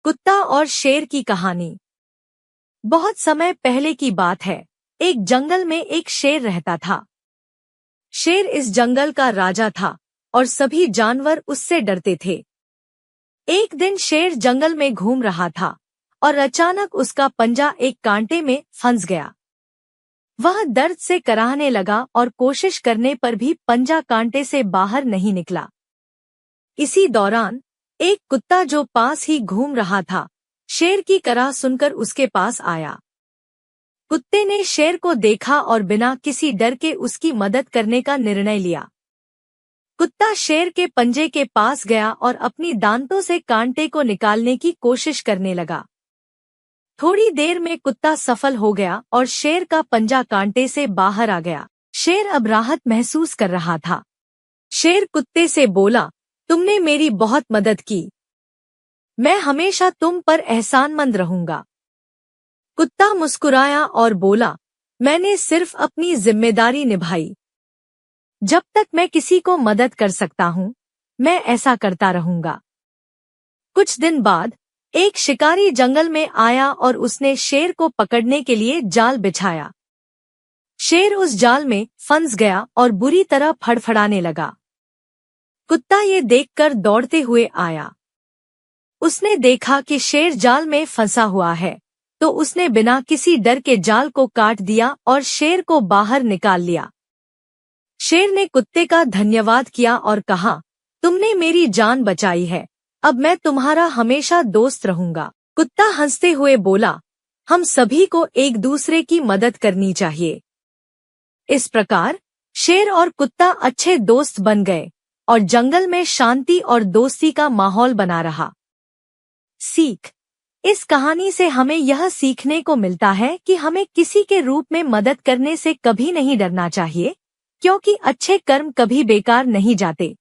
कुत्ता और शेर की कहानी। बहुत समय पहले की बात है। एक जंगल में एक शेर रहता था। शेर इस जंगल का राजा था और सभी जानवर उससे डरते थे। एक दिन शेर जंगल में घूम रहा था और अचानक उसका पंजा एक कांटे में फंस गया। वह दर्द से कराहने लगा और कोशिश करने पर भी पंजा कांटे से बाहर नहीं निकला। इसी दौरान एक कुत्ता जो पास ही घूम रहा था, शेर की कराह सुनकर उसके पास आया। कुत्ते ने शेर को देखा और बिना किसी डर के उसकी मदद करने का निर्णय लिया। कुत्ता शेर के पंजे के पास गया और अपनी दांतों से कांटे को निकालने की कोशिश करने लगा। थोड़ी देर में कुत्ता सफल हो गया और शेर का पंजा कांटे से बाहर आ गया। शेर अब राहत महसूस कर रहा था। शेर कुत्ते से बोला, तुमने मेरी बहुत मदद की। मैं हमेशा तुम पर एहसानमंद रहूंगा। कुत्ता मुस्कुराया और बोला, मैंने सिर्फ अपनी जिम्मेदारी निभाई। जब तक मैं किसी को मदद कर सकता हूँ, मैं ऐसा करता रहूंगा। कुछ दिन बाद एक शिकारी जंगल में आया और उसने शेर को पकड़ने के लिए जाल बिछाया। शेर उस जाल में फंस गया और बुरी तरह फड़फड़ाने लगा। कुत्ता ये देखकर दौड़ते हुए आया। उसने देखा कि शेर जाल में फंसा हुआ है, तो उसने बिना किसी डर के जाल को काट दिया और शेर को बाहर निकाल लिया। शेर ने कुत्ते का धन्यवाद किया और कहा, तुमने मेरी जान बचाई है, अब मैं तुम्हारा हमेशा दोस्त रहूंगा। कुत्ता हंसते हुए बोला, हम सभी को एक दूसरे की मदद करनी चाहिए। इस प्रकार शेर और कुत्ता अच्छे दोस्त बन गए और जंगल में शांति और दोस्ती का माहौल बना रहा। सीख। इस कहानी से हमें यह सीखने को मिलता है कि हमें किसी के रूप में मदद करने से कभी नहीं डरना चाहिए, क्योंकि अच्छे कर्म कभी बेकार नहीं जाते।